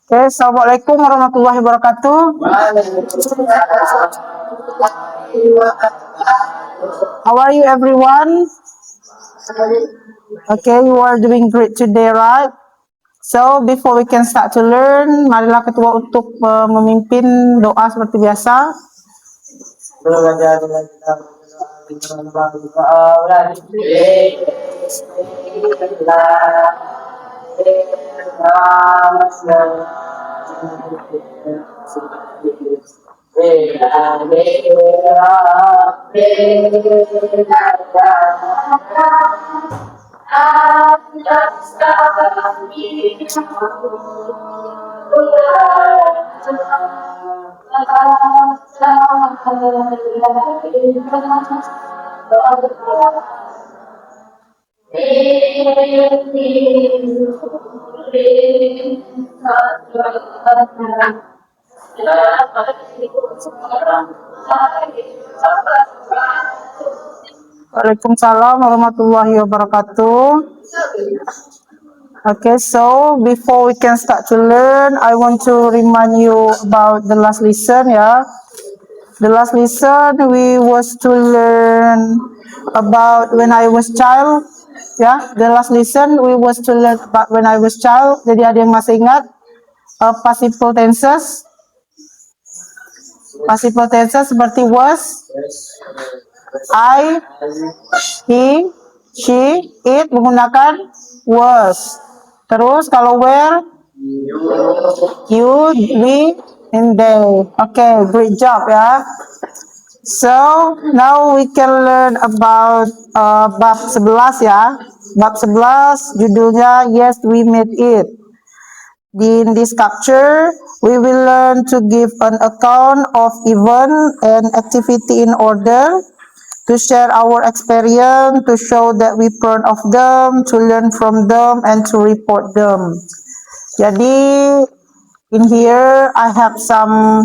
Oke, Assalamualaikum warahmatullahi wabarakatuh. How are you everyone? Okay, you are doing great today, right? So, before we can start to learn, marilah ketua untuk memimpin doa seperti biasa. Waalaikumsalam warahmatullahi wabarakatuh. Okay, so before we can start to learn, I want to remind you about the last lesson, yeah. The last lesson we was to learn about when I was child, yeah. The last lesson we was to learn about when I was child. Jadi ada yang masih ingat participle tenses? Participle tenses seperti was, I, he, she, it menggunakan was. Terus kalau where, you, we, and they. Okay, great job ya. So now we can learn about bab 11 ya. Bab 11 judulnya Yes We Made It. In this capture, we will learn to give an account of event and activity in order, to share our experience, to show that we proud of them, to learn from them, and to report them. Jadi, in here I have some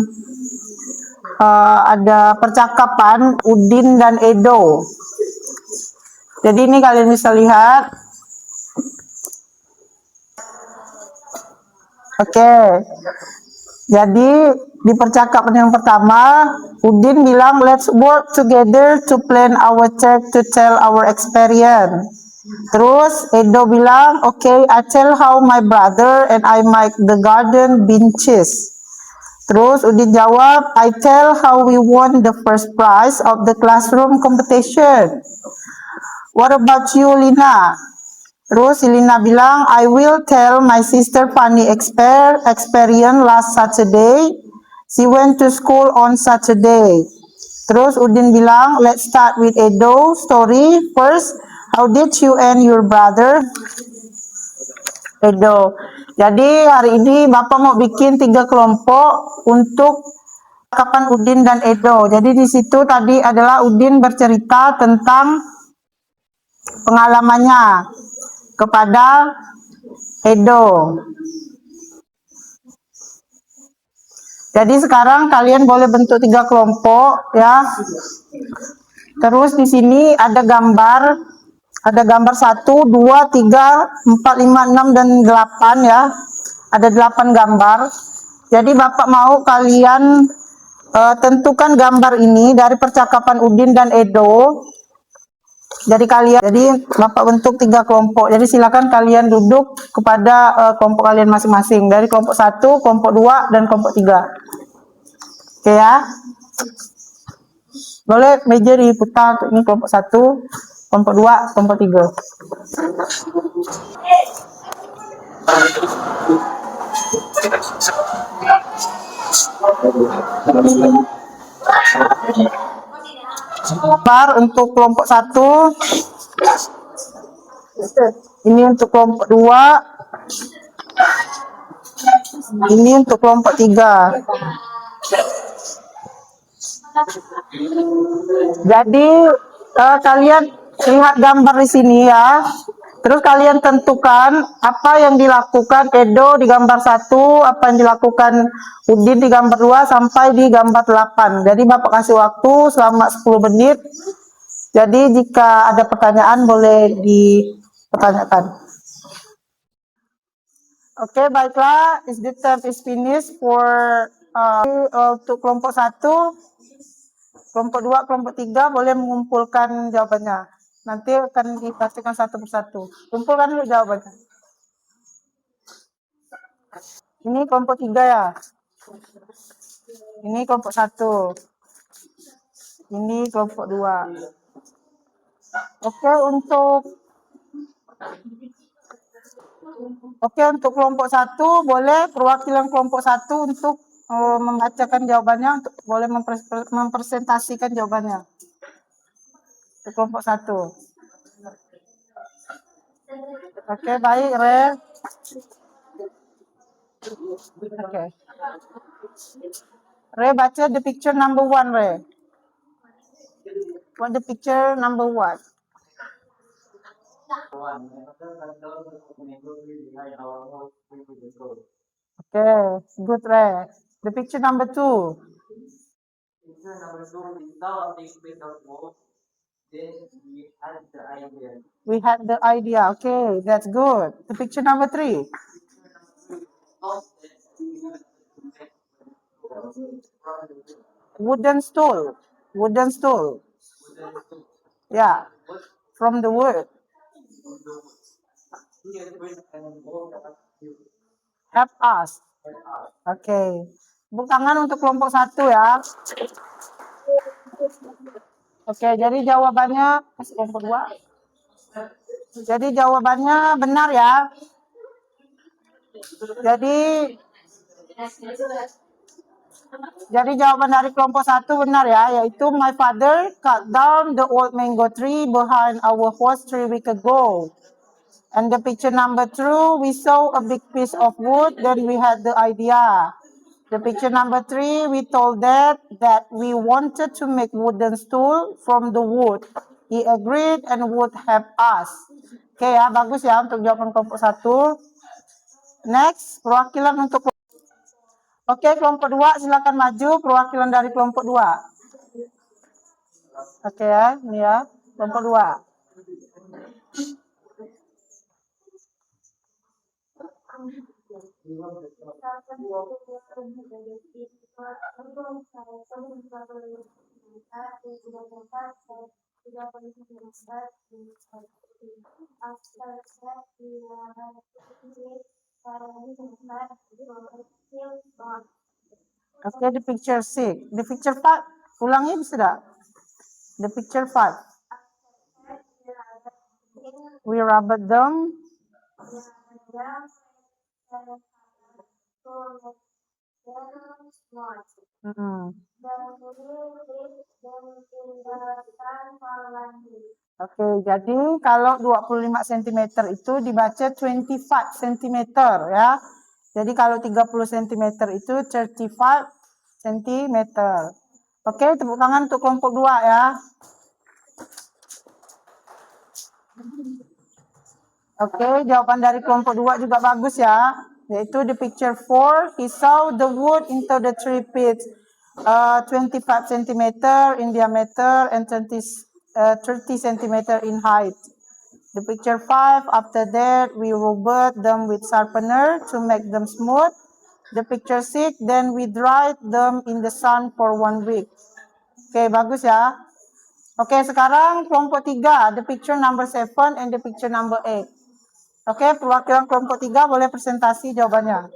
ada percakapan Udin dan Edo. Jadi ini kalian bisa lihat. Oke. Jadi di percakapan yang pertama, Udin bilang let's work together to plan our trip to tell our experience. Terus Edo bilang, okay, I tell how my brother and I make the garden benches. Terus Udin jawab, I tell how we won the first prize of the classroom competition. What about you, Lina? Terus Lina bilang, I will tell my sister funny experience last Saturday. She went to school on Saturday. Terus Udin bilang, let's start with Edo story first. How did you and your brother? Edo. Jadi hari ini Bapak mau bikin 3 kelompok untuk kapan Udin dan Edo. Jadi di situ tadi adalah Udin bercerita tentang pengalamannya kepada Edo. Jadi sekarang kalian boleh bentuk 3 kelompok ya. Terus di sini ada gambar 1, 2, 3, 4, 5, 6 dan 8 ya. Ada 8 gambar. Jadi Bapak mau kalian tentukan gambar ini dari percakapan Udin dan Edo. Jadi Bapak bentuk 3 kelompok. Jadi silakan kalian duduk kepada kelompok kalian masing-masing. Dari kelompok 1, kelompok 2, dan kelompok 3. Oke ya. Boleh meja diputar. Ini kelompok 1, kelompok 2, kelompok 3. Gambar untuk kelompok 1. Ini untuk kelompok 2. Ini untuk kelompok 3. Jadi kalian lihat gambar di sini ya. Terus kalian tentukan apa yang dilakukan Edo di gambar 1, apa yang dilakukan Udin di gambar 2 sampai di gambar 8. Jadi Bapak kasih waktu selama 10 menit. Jadi jika ada pertanyaan boleh dipertanyakan. Oke, baiklah. The term is finished for untuk kelompok 1, kelompok 2, kelompok 3 boleh mengumpulkan jawabannya. Nanti akan dipastikan satu persatu. Kumpulkan dulu jawabannya. Ini kelompok 3 ya. Ini kelompok 1. Ini kelompok 2. Oke, untuk kelompok 1 boleh perwakilan kelompok 1 untuk membacakan jawabannya, untuk boleh mempresentasikan jawabannya. Untuk kelompok 1. Oke, baik, Re. Oke. Re, baca the picture number 1, Re. What the picture number 1? Okay, good, Re. The picture number 2. We had the idea. Okay, that's good. The picture number 3. Wooden stool. Wooden stool. Yeah, from the wood. Help us. Okay. Tepuk tangan untuk kelompok 1 ya. Oke, jadi jawabannya kelompok 2. Jadi jawabannya benar ya. Jadi jawaban dari kelompok 1 benar ya, yaitu my father cut down the old mango tree behind our horse 3 weeks ago. And the picture number 2, we saw a big piece of wood, then we had the idea. The picture number 3, we told Dad that we wanted to make wooden stool from the wood. He agreed and would help us. Oke ya, bagus ya untuk jawaban kelompok 1. Next, perwakilan untuk Oke, kelompok 2 silakan maju, perwakilan dari kelompok 2. Oke ya, ini ya, kelompok 2. Oke, the picture 6. The picture 5, ulangi bisa tidak? The picture 5. We rubber them. Oke, jadi kalau 25 cm itu dibaca 25 cm ya. Jadi kalau 30 cm itu 35 cm. Oke, tepuk tangan untuk kelompok 2 ya. Oke, jawaban dari kelompok 2 juga bagus ya. Yaitu the picture 4, he saw the wood into the 3 pits, 25 cm in diameter and 30 cm in height. The picture 5, after that we rubbed them with sharpener to make them smooth. The picture 6, then we dried them in the sun for 1 week. Oke, bagus ya. Oke, sekarang kelompok 3, the picture number 7 and the picture number 8. Oke, perwakilan kelompok 3 boleh presentasi jawabannya.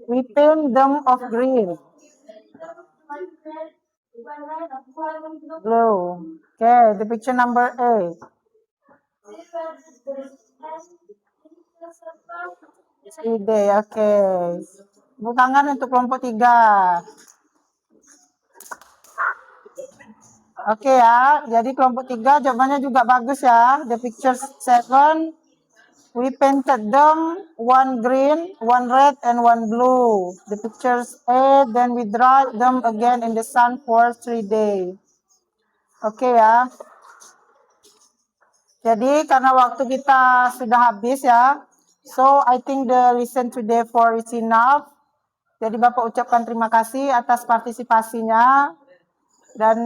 We paint them of green. Blue. Okay, the picture number 8. Ide, oke. Tepuk tangan untuk kelompok 3. Oke ya, jadi kelompok 3 jawabannya juga bagus ya. The picture 7, we painted them 1 green, 1 red, and 1 blue. The pictures 8, then we dried them again in the sun for 3 days. Oke ya. Jadi karena waktu kita sudah habis ya, so I think the lesson today for is enough. Jadi Bapak ucapkan terima kasih atas partisipasinya. Dan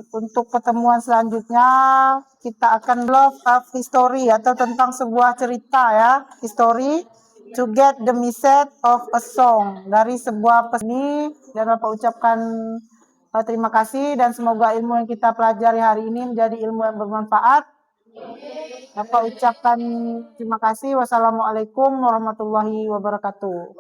untuk pertemuan selanjutnya kita akan love of history atau tentang sebuah cerita ya, history to get the message of a song dari sebuah pesni. Dan Bapak ucapkan terima kasih dan semoga ilmu yang kita pelajari hari ini menjadi ilmu yang bermanfaat. Bapak ucapkan terima kasih. Wassalamualaikum warahmatullahi wabarakatuh.